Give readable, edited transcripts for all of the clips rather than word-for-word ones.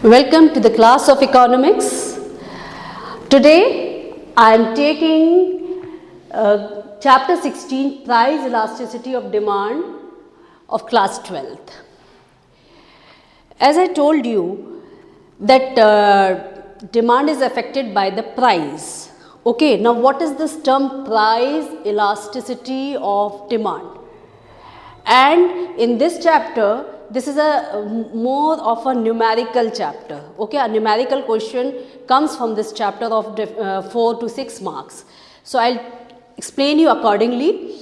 Welcome to the class of economics. Today I am taking chapter 16, price elasticity of demand of class 12th. As I told you that demand is affected by the price. Okay, now what is this term price elasticity of demand? And in this chapter, this is a more of a numerical chapter. Okay, a numerical question comes from this chapter of 4 to 6 marks. So I'll explain you accordingly.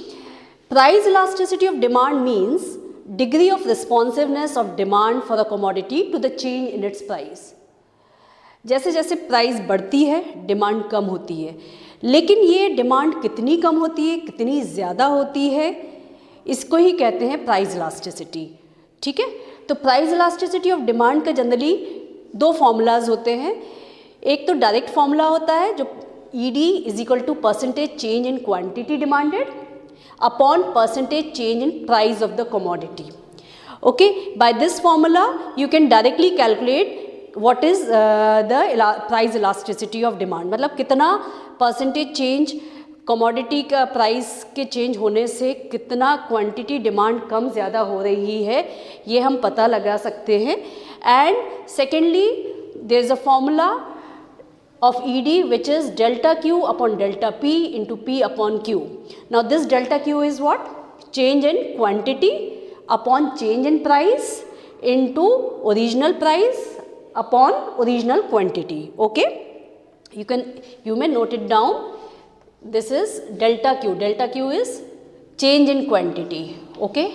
Price elasticity of demand means degree of responsiveness of demand for a commodity to the change in its price. जैसे जैसे price बढ़ती है demand कम होती है, लेकिन ये demand कितनी कम होती है, कितनी ज़्यादा होती है, इसको ही कहते हैं प्राइस इलास्टिसिटी. ठीक है, तो प्राइस इलास्टिसिटी ऑफ डिमांड का जनरली दो फॉर्मूलाज होते हैं. एक तो डायरेक्ट फॉर्मूला होता है जो ED is equal to percentage change in quantity demanded upon percentage change in price of the commodity. Okay, by this formula you can directly calculate what is the price elasticity of demand. मतलब कितना percentage change commodity का price के change होने से कितना quantity demand कम ज़्यादा हो रही है, ये हम पता लगा सकते हैं. And secondly there is a formula of ED which is delta Q upon delta P into P upon Q. Now this delta Q is what? Change in quantity upon change in price into original price upon original quantity. Okay, you may note it down. This is delta Q. Delta Q is change in quantity. Okay,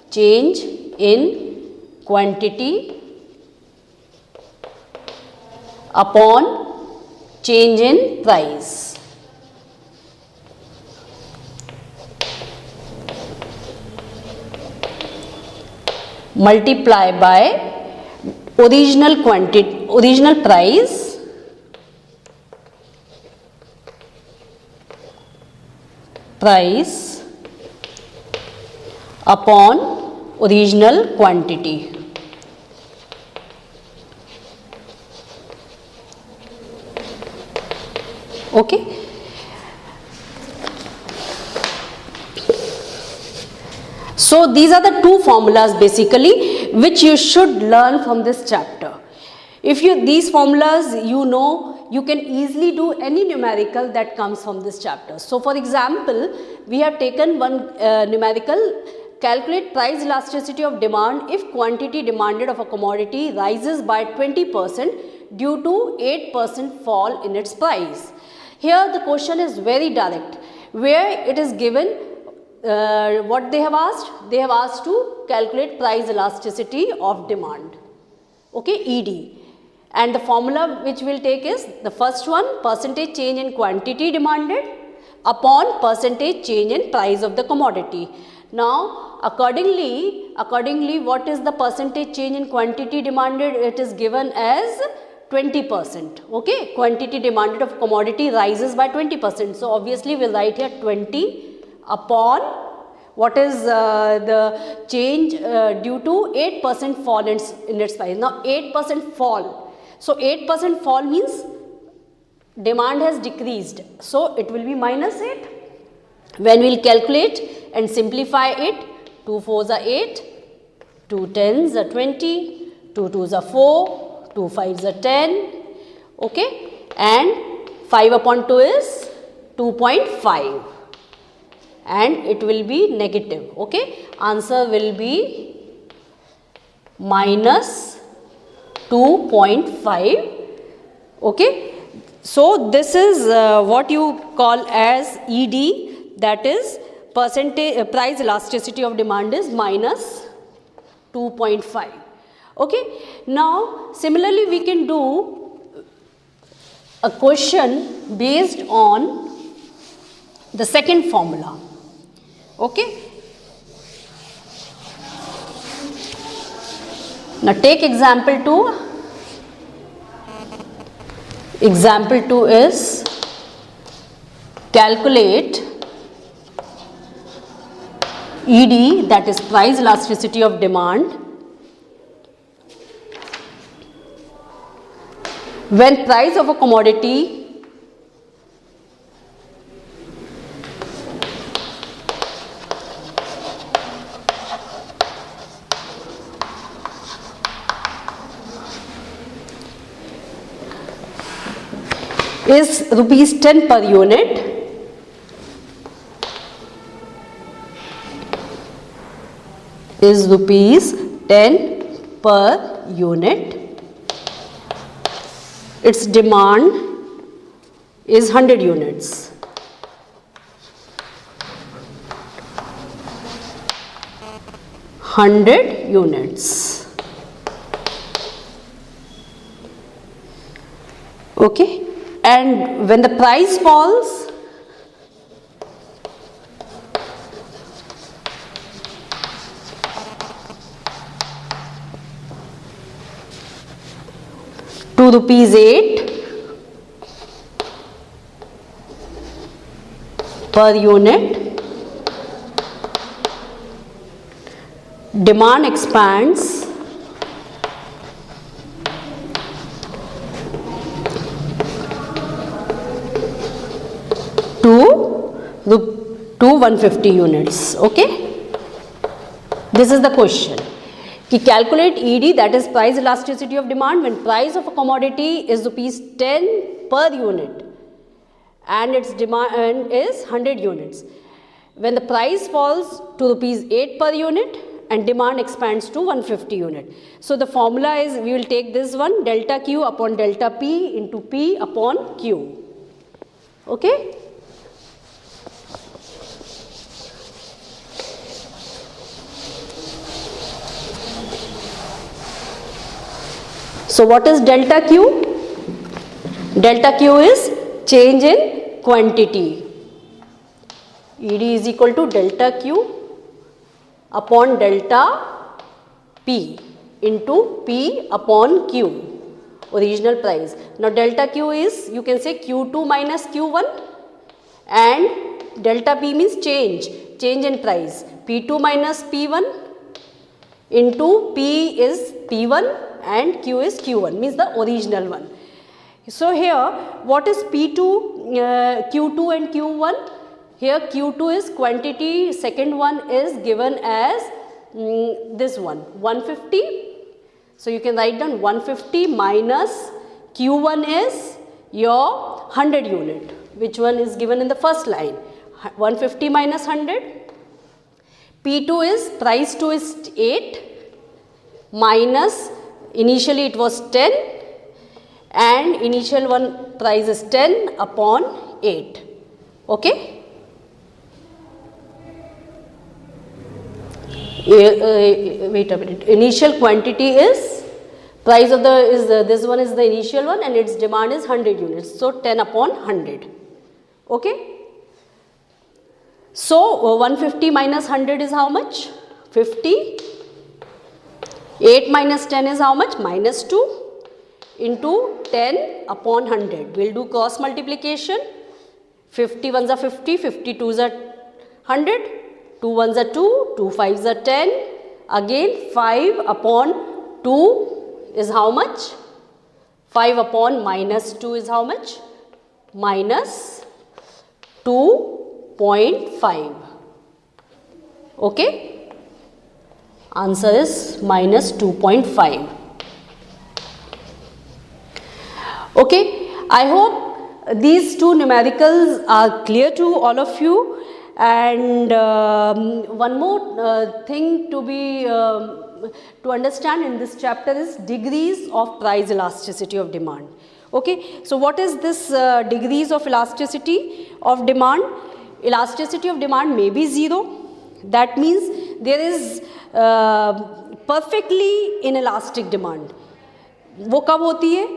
change in quantity upon change in price. Multiply by original quantity, original price upon original quantity. Okay, so these are the two formulas basically which you should learn from this chapter. If these formulas you know, you can easily do any numerical that comes from this chapter. So for example, we have taken one numerical: calculate price elasticity of demand if quantity demanded of a commodity rises by 20% due to 8% fall in its price. Here the question is very direct, where it is given what they have asked. They have asked to calculate price elasticity of demand. Okay, ED. And the formula which we will take is the first one, percentage change in quantity demanded upon percentage change in price of the commodity. Now accordingly what is the percentage change in quantity demanded? It is given as 20%. Okay, quantity demanded of commodity rises by 20%. So obviously we will write here 20 upon what is the change due to 8% fall in its price. Now 8% fall. So 8% fall means demand has decreased. So it will be minus 8. When we will calculate and simplify it, 2 4s are 8, 2 10s are 20, 2 2s are 4, 2 5s are 10. Okay, and 5 upon 2 is 2.5. And it will be negative. Okay, answer will be minus 2.5. Okay, so this is what you call as ED, that is percentage price elasticity of demand is minus 2.5. Okay, now similarly we can do a question based on the second formula. Okay, now take example 2. Example 2 is calculate ED, that is price elasticity of demand when price of a commodity is rupees 10 per unit, is rupees 10 per unit, its demand is 100 units. Okay, and when the price falls, to rupees 8 per unit, demand expands to 150 units. Okay, this is the question. कि calculate ED, that is price elasticity of demand, when price of a commodity is rupees 10 per unit and its demand is 100 units. When the price falls to rupees 8 per unit and demand expands to 150 unit. So the formula is, we will take this one, delta Q upon delta P into P upon Q. Okay. So what is delta Q? Delta Q is change in quantity. ED is equal to delta Q upon delta P into P upon Q, original price. Now delta Q is, you can say Q2 minus Q1, and delta P means change in price. P2 minus P1 into P is P1 and Q is Q1, means the original one. So here, what is P2, Q2 and Q1? Here Q2 is quantity, second one is given as this one, 150. So you can write down 150 minus Q1 is your 100 unit, which one is given in the first line, 150 minus 100. P2 is, price 2 is 8 minus, initially it was 10 and initial one price is 10 upon 8. Okay. Wait a minute, initial quantity is, price of the, this one is the initial one and its demand is 100 units. So 10 upon 100. Okay. So 150 minus 100 is how much? 50. 8 minus 10 is how much? Minus 2 into 10 upon 100. We will do cross multiplication. 50 ones are 50, 52s are 100, 2 ones are 2, 2 5s are 10. Again 5 upon 2 is how much? 5 upon minus 2 is how much? Minus 2.5. Okay. Answer is minus 2.5. Okay, I hope these two numericals are clear to all of you. And one more thing to be to understand in this chapter is degrees of price elasticity of demand. Okay, so what is this degrees of elasticity of demand? Elasticity of demand may be 0. That means there is perfectly inelastic demand. वो कब होती है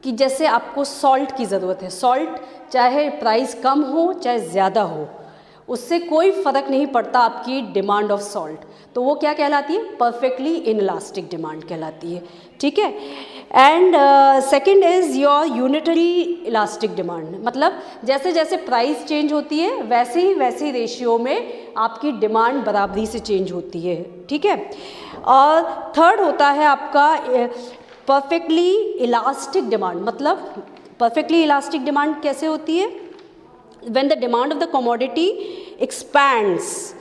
कि जैसे आपको salt की ज़रूरत है, सॉल्ट चाहे प्राइस कम हो चाहे ज़्यादा हो, उससे कोई फ़र्क नहीं पड़ता आपकी डिमांड ऑफ सॉल्ट, तो वो क्या कहलाती है? परफेक्टली इनइलास्टिक डिमांड कहलाती है. ठीक है. And second is your unitary elastic demand, मतलब जैसे जैसे प्राइस चेंज होती है वैसे ही रेशियो में आपकी डिमांड बराबरी से चेंज होती है. ठीक है. और थर्ड होता है आपका परफेक्टली इलास्टिक डिमांड, मतलब परफेक्टली इलास्टिक डिमांड कैसे होती है? when the demand of the commodity expands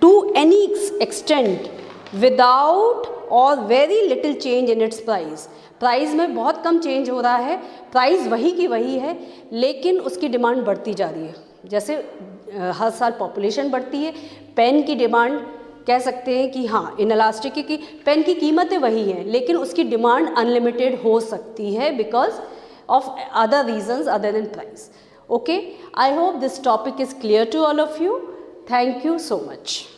to any extent without or very little change in its price. Price में बहुत कम चेंज हो रहा है, प्राइस वही की वही है, लेकिन उसकी डिमांड बढ़ती जा रही है. जैसे हर साल पॉपुलेशन बढ़ती है, पेन की डिमांड कह सकते हैं कि हाँ इनएलास्टिक की पेन की कीमतें वही हैं, लेकिन उसकी डिमांड अनलिमिटेड हो सकती है because of other reasons other than price. Okay, I hope this topic is clear to all of you. Thank you so much.